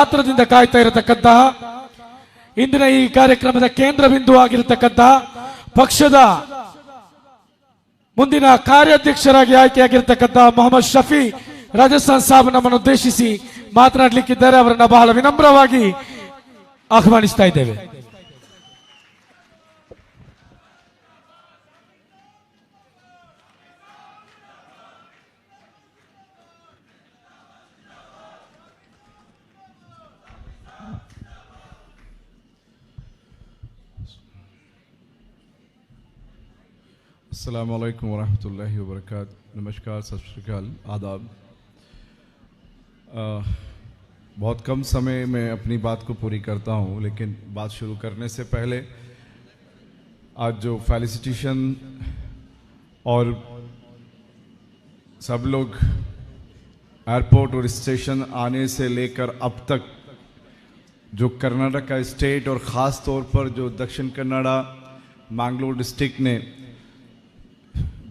ಕಾತ್ರದಿಂದ ಕಾಯ್ತಾ ಇರತಕ್ಕಂತಹ ಇಂದಿನ ಈ ಕಾರ್ಯಕ್ರಮದ ಕೇಂದ್ರ ಬಿಂದು ಆಗಿರತಕ್ಕಂತಹ ಪಕ್ಷದ ಮುಂದಿನ ಕಾರ್ಯಾಧ್ಯಕ್ಷರಾಗಿ ಆಯ್ಕೆಯಾಗಿರತಕ್ಕಂತಹ ಮೊಹಮ್ಮದ್ ಶಫಿ ರಾಜಸ್ಥಾನ್ ಸಾಬ್ ನಮ್ಮನ್ನು ಉದ್ದೇಶಿಸಿ ಮಾತನಾಡಲಿಕ್ಕಿದ್ದಾರೆ. ಅವರನ್ನ ಬಹಳ ವಿನಮ್ರವಾಗಿ ಆಹ್ವಾನಿಸ್ತಾ ಇದ್ದೇವೆ. अस्सलाम वालेकुम वरहमतुल्लाहि वबरकातुहू। नमस्कार, सत श्री अकाल, आदाब। बहुत कम समय में अपनी बात को पूरी करता हूँ, लेकिन बात शुरू करने से पहले आज जो फेलिसिटेशन और सब लोग एयरपोर्ट और स्टेशन आने से लेकर अब तक जो कर्नाटक का स्टेट और ख़ास तौर पर जो दक्षिण कन्नड़ा मैंगलोर डिस्ट्रिक्ट ने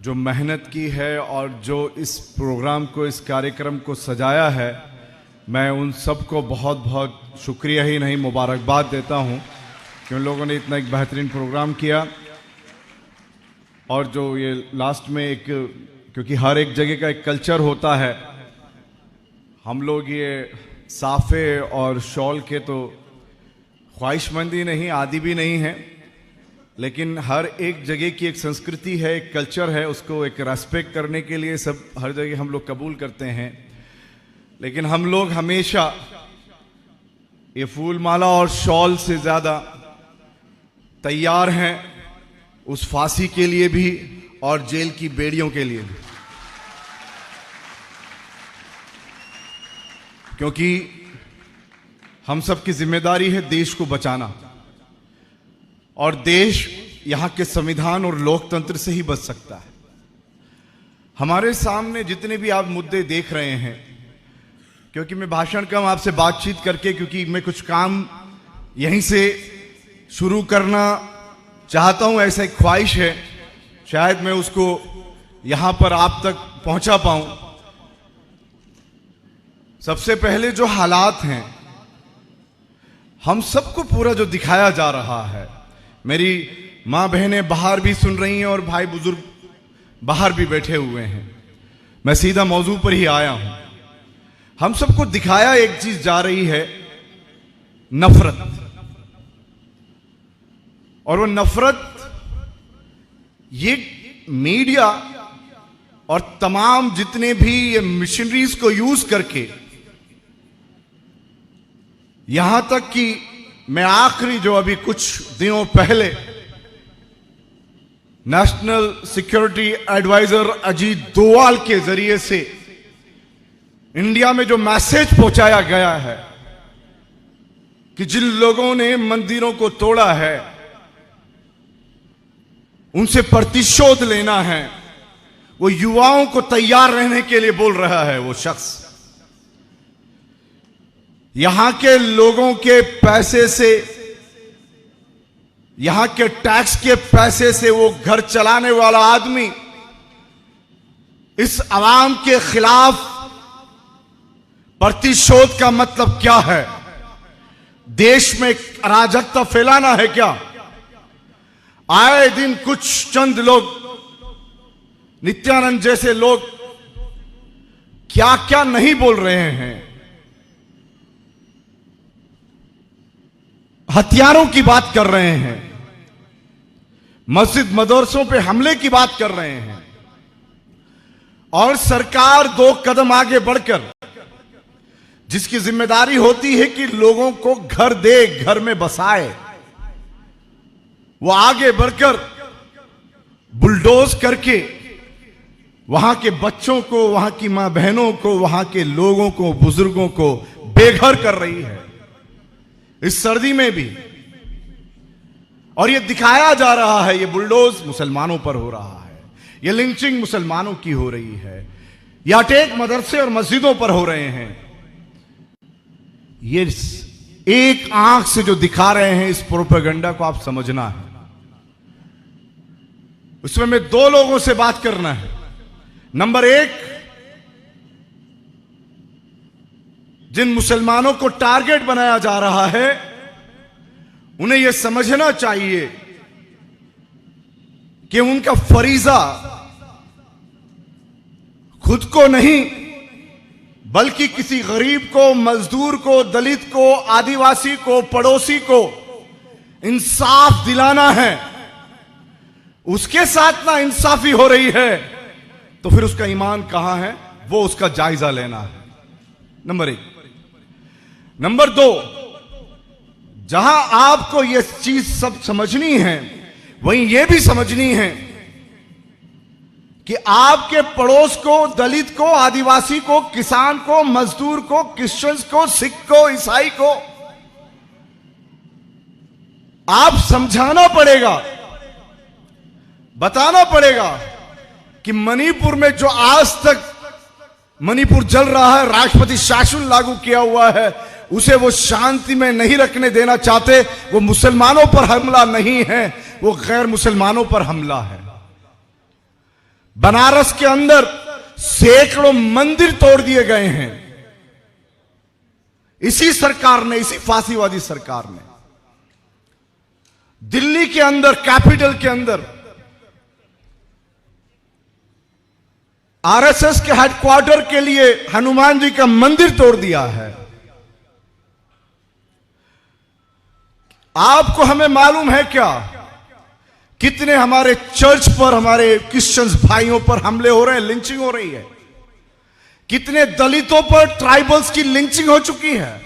जो मेहनत की है और जो इस प्रोग्राम को, इस कार्यक्रम को सजाया है, मैं उन सबको बहुत बहुत शुक्रिया ही नहीं मुबारकबाद देता हूं कि उन लोगों ने इतना एक बेहतरीन प्रोग्राम किया। और जो ये लास्ट में एक, क्योंकि हर एक जगह का एक कल्चर होता है, हम लोग ये साफ़े और शॉल के तो ख्वाहिशमंदी नहीं, आदि भी नहीं है, लेकिन हर एक जगह की एक संस्कृति है, एक कल्चर है, उसको एक रेस्पेक्ट करने के लिए सब हर जगह हम लोग कबूल करते हैं। लेकिन हम लोग हमेशा ये फूल माला और शॉल से ज़्यादा तैयार हैं उस फांसी के लिए भी और जेल की बेड़ियों के लिए भी, क्योंकि हम सब की जिम्मेदारी है देश को बचाना, और देश यहाँ के संविधान और लोकतंत्र से ही बच सकता है। हमारे सामने जितने भी आप मुद्दे देख रहे हैं, क्योंकि मैं भाषण कम आपसे बातचीत करके, क्योंकि मैं कुछ काम यहीं से शुरू करना चाहता हूं, ऐसा एक ख्वाहिश है, शायद मैं उसको यहां पर आप तक पहुंचा पाऊं। सबसे पहले जो हालात हैं, हम सबको पूरा जो दिखाया जा रहा है, मेरी माँ बहनें बाहर भी सुन रही हैं और भाई बुजुर्ग बाहर भी बैठे हुए हैं, मैं सीधा मौजू पर ही आया हूं। हम सबको दिखाया एक चीज जा रही है, नफरत। और वो नफरत ये मीडिया और तमाम जितने भी ये मिशनरीज को यूज करके, यहां तक कि मैं आखिरी जो अभी कुछ दिनों पहले national security adviser Ajit Doval के जरिए से इंडिया में जो मैसेज पहुंचाया गया है कि जिन लोगों ने मंदिरों को तोड़ा है उनसे प्रतिशोध लेना है, वो युवाओं को तैयार रहने के लिए बोल रहा है। वो शख्स यहां के लोगों के पैसे से, यहां के टैक्स के पैसे से वो घर चलाने वाला आदमी इस आवाम के खिलाफ प्रतिशोध का मतलब क्या है? देश में अराजकता फैलाना है क्या? आए दिन कुछ चंद लोग, नित्यानंद जैसे लोग क्या क्या नहीं बोल रहे हैं, हथियारों की बात कर रहे हैं, मस्जिद मदरसों पे हमले की बात कर रहे हैं, और सरकार दो कदम आगे बढ़कर, जिसकी जिम्मेदारी होती है कि लोगों को घर दे, घर में बसाए, वो आगे बढ़कर बुलडोज करके वहां के बच्चों को, वहां की मां बहनों को, वहां के लोगों को, बुजुर्गों को बेघर कर रही है इस सर्दी में भी। और ये दिखाया जा रहा है, ये बुलडोज मुसलमानों पर हो रहा है, ये लिंचिंग मुसलमानों की हो रही है, ये अटैक मदरसे और मस्जिदों पर हो रहे हैं। ये एक आंख से जो दिखा रहे हैं, इस प्रोपेगेंडा को आप समझना है। उसमें मैं दो लोगों से बात करना है। नंबर एक, जिन मुसलमानों को टारगेट बनाया जा रहा है, उन्हें यह समझना चाहिए कि उनका फरीजा खुद को नहीं बल्कि किसी गरीब को, मजदूर को, दलित को, आदिवासी को, पड़ोसी को इंसाफ दिलाना है। उसके साथ ना इंसाफी हो रही है तो फिर उसका ईमान कहां है, वो उसका जायजा लेना है। नंबर 1। नंबर 2, जहां आपको यह चीज सब समझनी है, वहीं यह भी समझनी है कि आपके पड़ोस को, दलित को, आदिवासी को, किसान को, मजदूर को, क्रिश्चियंस को, सिख को, ईसाई को आप समझाना पड़ेगा, बताना पड़ेगा कि मणिपुर में जो आज तक मणिपुर जल रहा है, राष्ट्रपति शासन लागू किया हुआ है, उसे वो शांति में नहीं रखने देना चाहते। वो मुसलमानों पर हमला नहीं है, वो गैर मुसलमानों पर हमला है। बनारस के अंदर सैकड़ों मंदिर तोड़ दिए गए हैं इसी सरकार ने, इसी फांसीवादी सरकार ने। दिल्ली के अंदर, कैपिटल के अंदर आरएसएस के हेडक्वार्टर के लिए हनुमान जी का मंदिर तोड़ दिया है। आपको, हमें मालूम है क्या कितने हमारे चर्च पर, हमारे क्रिश्चियंस भाइयों पर हमले हो रहे हैं, लिंचिंग हो रही है। कितने दलितों पर, ट्राइबल्स की लिंचिंग हो चुकी है।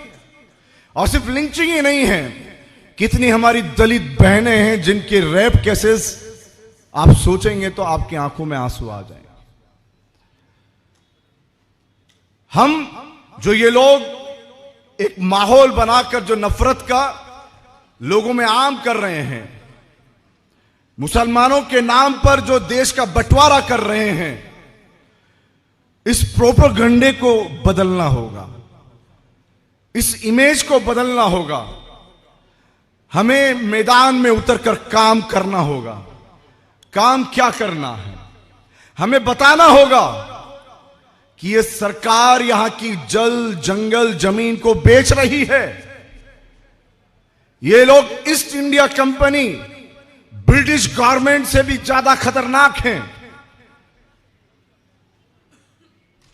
और सिर्फ लिंचिंग ही नहीं है, कितनी हमारी दलित बहनें हैं जिनके रेप केसेस आप सोचेंगे तो आपकी आंखों में आंसू आ जाएंगे। हम जो ये लोग एक माहौल बनाकर जो नफरत का लोगों में आम कर रहे हैं, मुसलमानों के नाम पर जो देश का बंटवारा कर रहे हैं, इस प्रोपेगेंडे को बदलना होगा, इस इमेज को बदलना होगा। हमें मैदान में उतरकर काम करना होगा। काम क्या करना है, हमें बताना होगा कि यह सरकार यहां की जल, जंगल, जमीन को बेच रही है। ये लोग east India company, British government से भी ज्यादा खतरनाक हैं।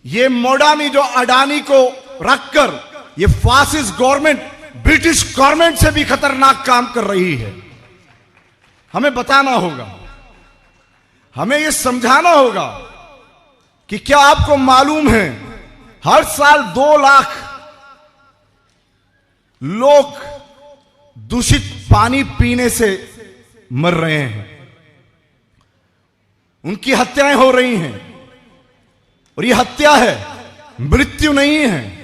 ये मोडानी जो अडानी को रखकर ये फासिस्ट गवर्नमेंट ब्रिटिश गवर्नमेंट से भी खतरनाक काम कर रही है। हमें बताना होगा, हमें यह समझाना होगा कि क्या आपको मालूम है हर साल 2 लाख लोग दूषित पानी पीने से मर रहे हैं, उनकी हत्याएं हो रही हैं। और यह हत्या है, मृत्यु नहीं है,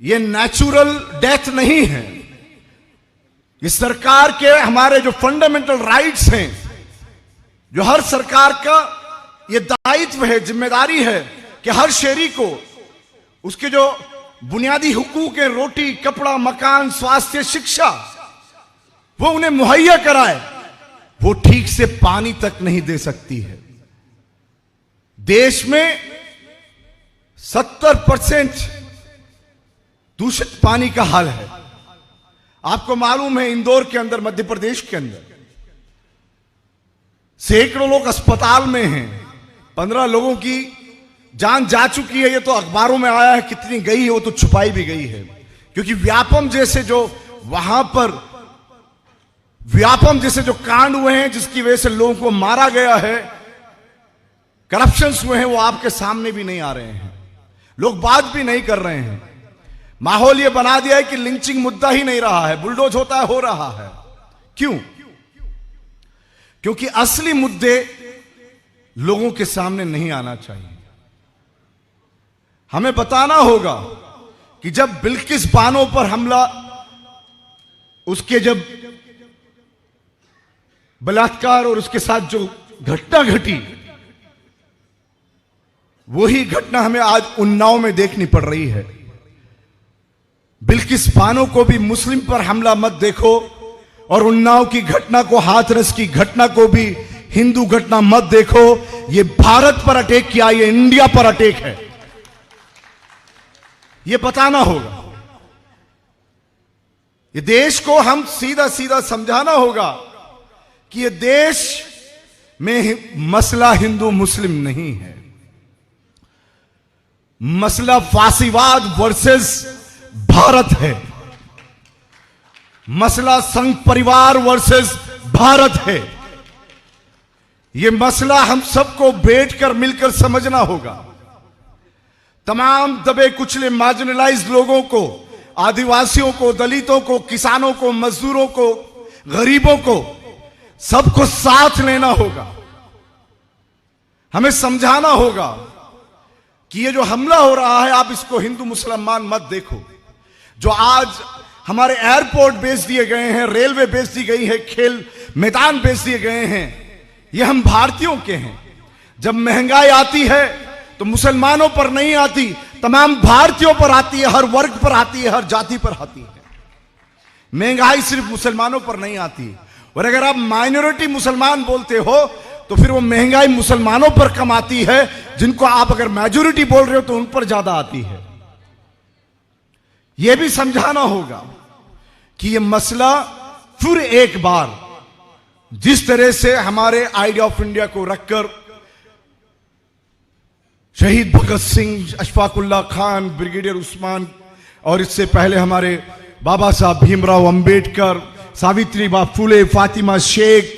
यह नेचुरल डेथ नहीं है। ये सरकार के, हमारे जो फंडामेंटल राइट्स हैं, जो हर सरकार का यह दायित्व है, जिम्मेदारी है कि हर शहरी को उसके जो बुनियादी हुकूक है, रोटी, कपड़ा, मकान, स्वास्थ्य, शिक्षा, वो उन्हें मुहैया कराए। वो ठीक से पानी तक नहीं दे सकती है। देश में 70% दूषित पानी का हाल है। आपको मालूम है इंदौर के अंदर, मध्य प्रदेश के अंदर सैकड़ों लोग अस्पताल में हैं। 15 लोगों की जान जा चुकी है। ये तो अखबारों में आया है, कितनी गई है वो तो छुपाई भी गई है। क्योंकि व्यापम जैसे जो वहां पर व्यापम जैसे जो कांड हुए हैं, जिसकी वजह से लोगों को मारा गया है, करप्शंस हुए हैं, वो आपके सामने भी नहीं आ रहे हैं। लोग बात भी नहीं कर रहे हैं। माहौल ये बना दिया है कि लिंचिंग मुद्दा ही नहीं रहा है, बुलडोज होता है, हो रहा है। क्यों? क्योंकि असली मुद्दे लोगों के सामने नहीं आना चाहिए। हमें बताना होगा कि जब बिल्किस बानो पर हमला, उसके जब बलात्कार और उसके साथ जो घटना घटी, वही घटना हमें आज उन्नाव में देखनी पड़ रही है। बिल्किस बानो को भी मुस्लिम पर हमला मत देखो, और उन्नाव की घटना को, हाथरस की घटना को भी हिंदू घटना मत देखो। ये भारत पर अटैक किया, ये इंडिया पर अटैक है। ये बताना होगा। ये देश को हम सीधा सीधा समझाना होगा कि ये देश में मसला हिंदू मुस्लिम नहीं है, मसला फासीवाद वर्सेस भारत है, मसला संघ परिवार वर्सेस भारत है। यह मसला हम सबको बैठकर मिलकर समझना होगा। तमाम दबे कुचले मार्जिनलाइज्ड लोगों को, आदिवासियों को, दलितों को, किसानों को, मजदूरों को, गरीबों को, सबको साथ लेना होगा। हमें समझाना होगा कि ये जो हमला हो रहा है, आप इसको हिंदू मुसलमान मत देखो। जो आज हमारे एयरपोर्ट बेच दिए गए हैं, रेलवे बेच दी गई है, खेल मैदान बेच दिए गए हैं, ये हम भारतीयों के हैं। जब महंगाई आती है तो मुसलमानों पर नहीं आती, तमाम भारतीयों पर आती है, हर वर्ग पर आती है, हर जाति पर आती है। महंगाई सिर्फ मुसलमानों पर नहीं आती। और अगर आप माइनॉरिटी मुसलमान बोलते हो तो फिर वो महंगाई मुसलमानों पर कम आती है, जिनको आप अगर मेजॉरिटी बोल रहे हो तो उन पर ज्यादा आती है। यह भी समझाना होगा कि यह मसला फिर एक बार जिस तरह से हमारे आइडिया ऑफ इंडिया को रखकर शहीद भगत सिंह, अशफाकुल्ला खान, ब्रिगेडियर उस्मान और इससे पहले हमारे बाबा साहब भीमराव अंबेडकर, सावित्रीबाई फुले, फातिमा शेख,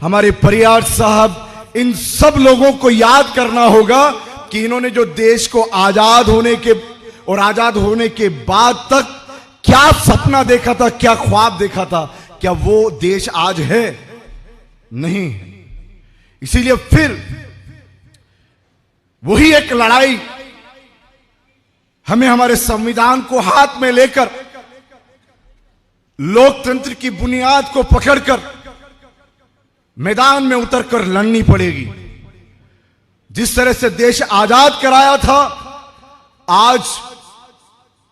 हमारे परियार साहब, इन सब लोगों को याद करना होगा कि इन्होंने जो देश को आजाद होने के और आजाद होने के बाद तक क्या सपना देखा था, क्या ख्वाब देखा था, क्या वो देश आज है? नहीं है। इसीलिए फिर वही एक लड़ाई हमें हमारे संविधान को हाथ में लेकर, लोकतंत्र की बुनियाद को पकड़कर मैदान में उतरकर लड़नी पड़ेगी। जिस तरह से देश आजाद कराया था, आज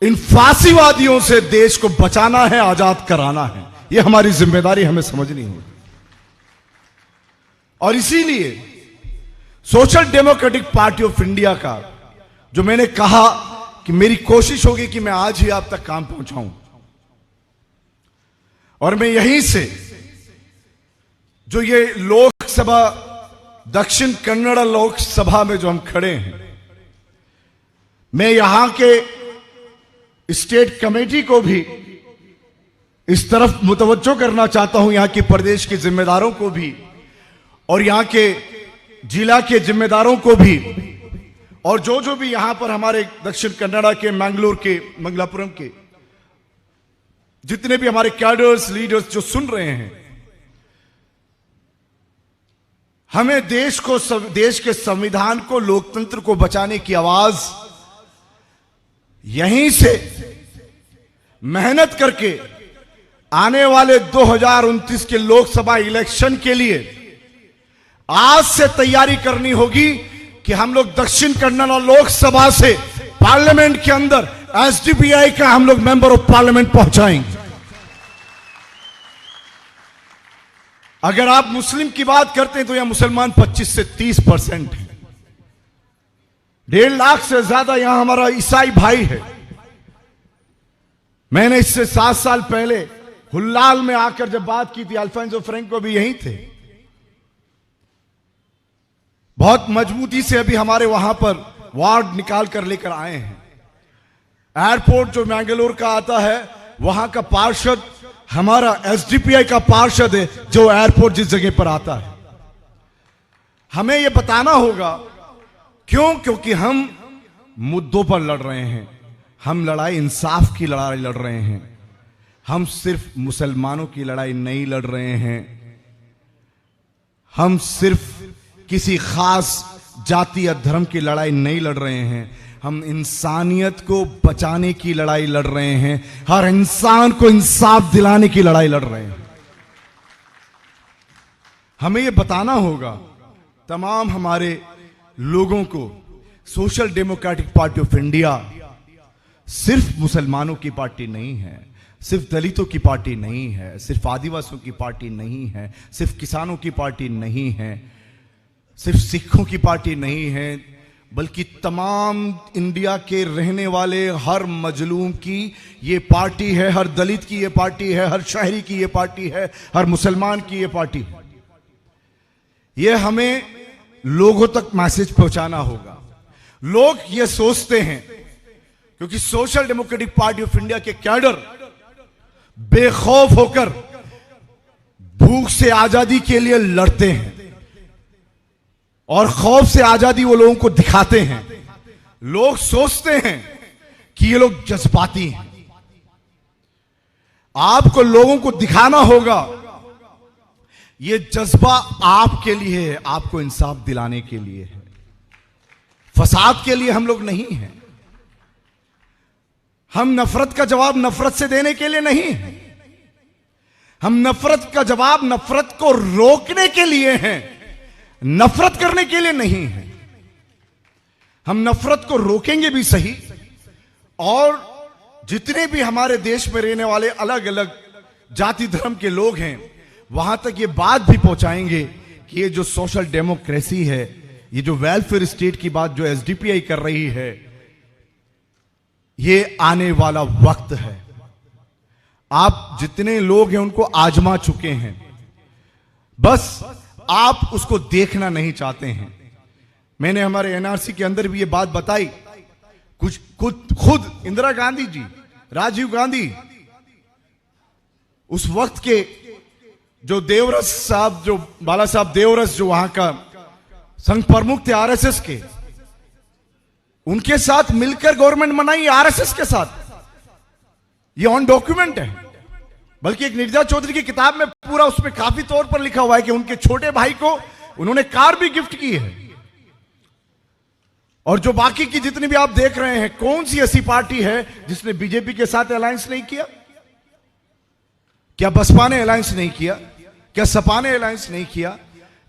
इन फांसीवादियों से देश को बचाना है, आजाद कराना है। यह हमारी जिम्मेदारी हमें समझनी होगी। और इसीलिए social democratic party of India का जो मैंने कहा कि मेरी कोशिश होगी कि मैं आज ही आप तक काम पहुंचाऊं, और मैं यहीं से जो ये लोकसभा, दक्षिण कन्नड़ लोकसभा में जो हम खड़े हैं, मैं यहां के स्टेट कमेटी को भी इस तरफ मुतवज्जो करना चाहता हूं, यहां के प्रदेश के जिम्मेदारों को भी और यहां के जिला के जिम्मेदारों को भी, और जो भी यहां पर हमारे दक्षिण कन्नड़ा के, मैंगलोर के, मंगलापुरम के जितने भी हमारे कैडर्स, लीडर्स जो सुन रहे हैं, हमें देश के संविधान को, लोकतंत्र को बचाने की आवाज यहीं से मेहनत करके आने वाले 2029 के लोकसभा इलेक्शन के लिए आज से तैयारी करनी होगी कि हम लोग दक्षिण कन्नड़ लोकसभा से पार्लियामेंट के अंदर एसडीपीआई का हम लोग मेंबर ऑफ पार्लियामेंट पहुंचाएंगे। अगर आप मुस्लिम की बात करते हैं तो यहां मुसलमान 25 से 30% है। 1.5 लाख से ज्यादा यहां हमारा ईसाई भाई है। मैंने इससे 7 साल पहले हुल्लाल में आकर जब बात की थी, अल्फांसो फ्रैंको भी यहीं थे। बहुत मजबूती से अभी हमारे वहां पर वार्ड निकाल कर लेकर आए हैं। एयरपोर्ट जो मैंगलोर का आता है, वहां का पार्षद हमारा एसडीपीआई का पार्षद है, जो एयरपोर्ट जिस जगह पर आता है। हमें यह बताना होगा क्यों, क्योंकि हम मुद्दों पर लड़ रहे हैं। हम लड़ाई इंसाफ की लड़ाई लड़ रहे हैं। हम सिर्फ मुसलमानों की लड़ाई नहीं लड़ रहे हैं। हम सिर्फ किसी खास जाति या धर्म की लड़ाई नहीं लड़ रहे हैं। हम इंसानियत को बचाने की लड़ाई लड़ रहे हैं। हर इंसान को इंसाफ दिलाने की लड़ाई लड़ रहे हैं। हमें यह बताना होगा तमाम हमारे लोगों को, social democratic party of India सिर्फ मुसलमानों की पार्टी नहीं है, सिर्फ दलितों की पार्टी नहीं है, सिर्फ आदिवासियों की पार्टी नहीं है, सिर्फ किसानों की पार्टी नहीं है, सिर्फ सिखों की पार्टी नहीं है, बल्कि तमाम इंडिया के रहने वाले हर मजलूम की ये पार्टी है, हर दलित की ये पार्टी है, हर शहरी की ये पार्टी है, हर मुसलमान की ये पार्टी है। ये हमें लोगों तक मैसेज पहुंचाना होगा। लोग ये सोचते हैं, क्योंकि social democratic party of India के कैडर बेखौफ होकर भूख से आजादी के लिए लड़ते हैं और खौफ से आजादी वो लोगों को दिखाते हैं। लोग सोचते हैं कि ये लोग जज्बाती हैं। आपको लोगों को दिखाना होगा ये जज्बा आपके लिए है, आपको इंसाफ दिलाने के लिए है, फसाद के लिए हम लोग नहीं हैं। हम नफरत का जवाब नफरत से देने के लिए नहीं है। हम नफरत का जवाब नफरत को रोकने के लिए हैं, नफरत करने के लिए नहीं है। हम नफरत को रोकेंगे भी सही, और जितने भी हमारे देश में रहने वाले अलग अलग जाति धर्म के लोग हैं वहां तक ये बात भी पहुंचाएंगे कि ये जो सोशल डेमोक्रेसी है, ये जो वेलफेयर स्टेट की बात जो एसडीपीआई कर रही है, ये आने वाला वक्त है। आप जितने लोग हैं उनको आजमा चुके हैं, बस आप उसको देखना नहीं चाहते हैं। मैंने हमारे एनआरसी के अंदर भी ये बात बताई। कुछ खुद इंदिरा गांधी जी, राजीव गांधी, उस वक्त के जो देवरस साहब, जो बाला साहब देवरस, जो वहां का संघ प्रमुख थे आरएसएस के, उनके साथ मिलकर गवर्नमेंट बनाई आरएसएस के साथ। ये ऑन डॉक्यूमेंट है। बल्कि एक निर्जा चौधरी की किताब में पूरा उसमें काफी तौर पर लिखा हुआ है कि उनके छोटे भाई को उन्होंने कार भी गिफ्ट की है। और जो बाकी की जितनी भी आप देख रहे हैं, कौन सी ऐसी पार्टी है जिसने बीजेपी के साथ अलायंस नहीं किया? क्या बसपा ने अलायंस नहीं किया? क्या सपा ने अलायंस नहीं किया?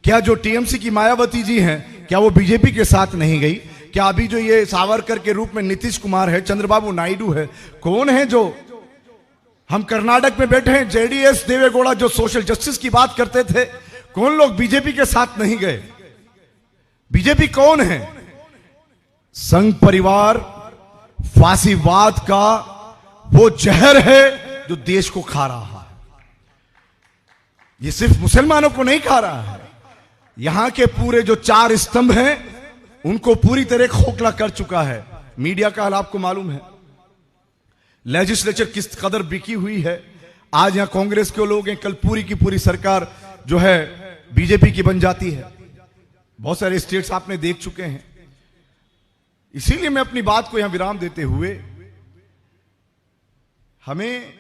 क्या जो टीएमसी की मायावती जी हैं, क्या वो बीजेपी के साथ नहीं गई? क्या अभी जो ये सावरकर के रूप में नीतीश कुमार है, चंद्रबाबू नायडू है, कौन है जो हम कर्नाटक में बैठे हैं, जेडीएस देवेगौड़ा जो सोशल जस्टिस की बात करते थे, कौन लोग बीजेपी के साथ नहीं गए? बीजेपी कौन है? संघ परिवार फांसीवाद का वो जहर है जो देश को खा रहा है। ये सिर्फ मुसलमानों को नहीं खा रहा है, यहां के पूरे जो 4 स्तंभ हैं उनको पूरी तरह खोखला कर चुका है। मीडिया का हाल आपको मालूम है, लेजिस्लेचर किस कदर बिकी हुई है। आज यहां कांग्रेस के लोग हैं, कल पूरी की पूरी सरकार जो है बीजेपी की बन जाती है। बहुत सारे स्टेट्स आपने देख चुके हैं। इसीलिए मैं अपनी बात को यहां विराम देते हुए, हमें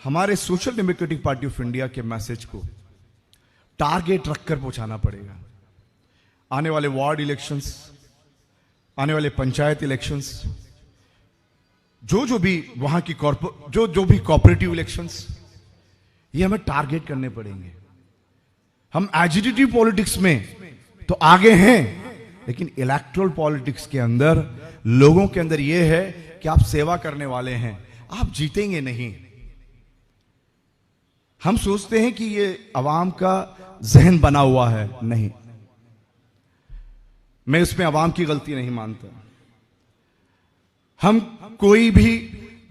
हमारे social democratic party of India के मैसेज को टारगेट रखकर पहुंचाना पड़ेगा। आने वाले वार्ड इलेक्शंस, आने वाले पंचायत इलेक्शंस, जो भी वहां की जो भी कोऑपरेटिव इलेक्शंस, ये हमें टारगेट करने पड़ेंगे। हम एजिटेटिव पॉलिटिक्स में तो आगे हैं, लेकिन इलेक्टोरल पॉलिटिक्स के अंदर लोगों के अंदर यह है कि आप सेवा करने वाले हैं, आप जीतेंगे नहीं। हम सोचते हैं कि ये अवाम का जहन बना हुआ है, नहीं, मैं इसमें अवाम की गलती नहीं मानता। हम कोई भी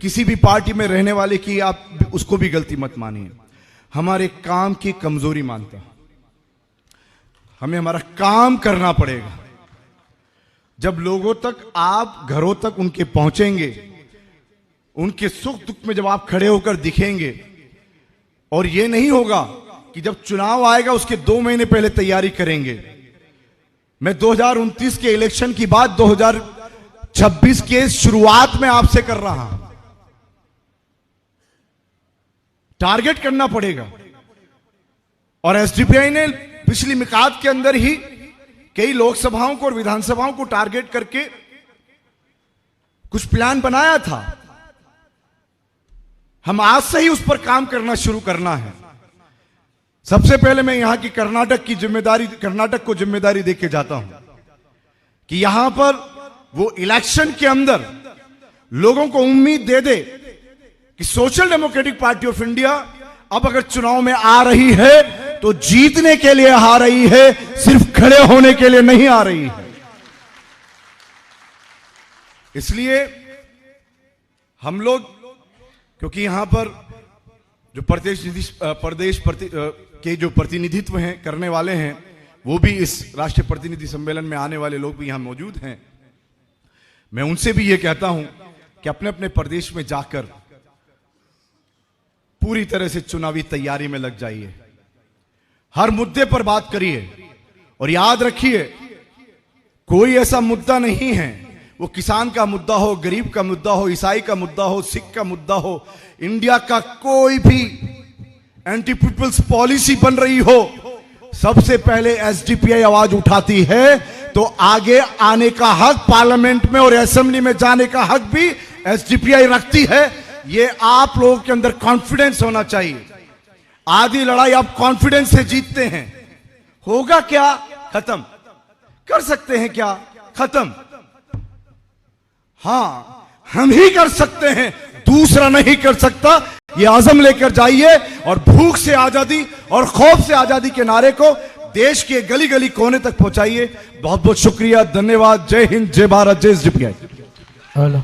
किसी भी पार्टी में रहने वाले की आप उसको भी गलती मत मानिए, हमारे काम की कमजोरी मानता। हमें हमारा काम करना पड़ेगा। जब लोगों तक, आप घरों तक उनके पहुंचेंगे, उनके सुख दुख में जब आप खड़े होकर दिखेंगे, और यह नहीं होगा कि जब चुनाव आएगा उसके 2 महीने पहले तैयारी करेंगे। मैं 2029 के इलेक्शन की बात 2026 के शुरुआत में आपसे कर रहा हूं। टारगेट करना पड़ेगा। और एसडीपीआई ने पिछली मिकात के अंदर ही कई लोकसभाओं को और विधानसभाओं को टारगेट करके कुछ प्लान बनाया था। हम आज से ही उस पर काम करना शुरू करना है। सबसे पहले मैं यहां की कर्नाटक को जिम्मेदारी देके जाता हूं कि यहां पर वो इलेक्शन के अंदर लोगों को उम्मीद दे दे कि social democratic party of India अब अगर चुनाव में आ रही है तो जीतने के लिए आ रही है, सिर्फ खड़े होने के लिए नहीं आ रही है। इसलिए हम लोग, क्योंकि यहां पर जो के जो प्रतिनिधित्व हैं करने वाले हैं, वो भी इस राष्ट्रीय प्रतिनिधि सम्मेलन में आने वाले लोग भी यहां मौजूद हैं, मैं उनसे भी ये कहता हूं कि अपने अपने प्रदेश में जाकर पूरी तरह से चुनावी तैयारी में लग जाइए, हर मुद्दे पर बात करिए और याद रखिए कोई ऐसा मुद्दा नहीं है, वो किसान का मुद्दा हो, गरीब का मुद्दा हो, ईसाई का मुद्दा हो, सिख का मुद्दा हो, इंडिया का कोई भी एंटी पीपल्स पॉलिसी बन रही हो, सबसे पहले एसडीपीआई आवाज उठाती है। तो आगे आने का हक पार्लियामेंट में और असेंबली में जाने का हक भी एसडीपीआई रखती है। ये आप लोगों के अंदर कॉन्फिडेंस होना चाहिए। आधी लड़ाई आप कॉन्फिडेंस से जीतते हैं, होगा क्या? खत्म। कर सकते हैं क्या? खत्म। हां, हम ही कर सकते हैं, दूसरा नहीं कर सकता। ये आज़म लेकर जाइए और भूख से आजादी और खौफ से आजादी के नारे को देश के गली गली कोने तक पहुंचाइए। बहुत बहुत शुक्रिया, धन्यवाद। जय हिंद, जय भारत, जय एसडीपीआई। हेलो।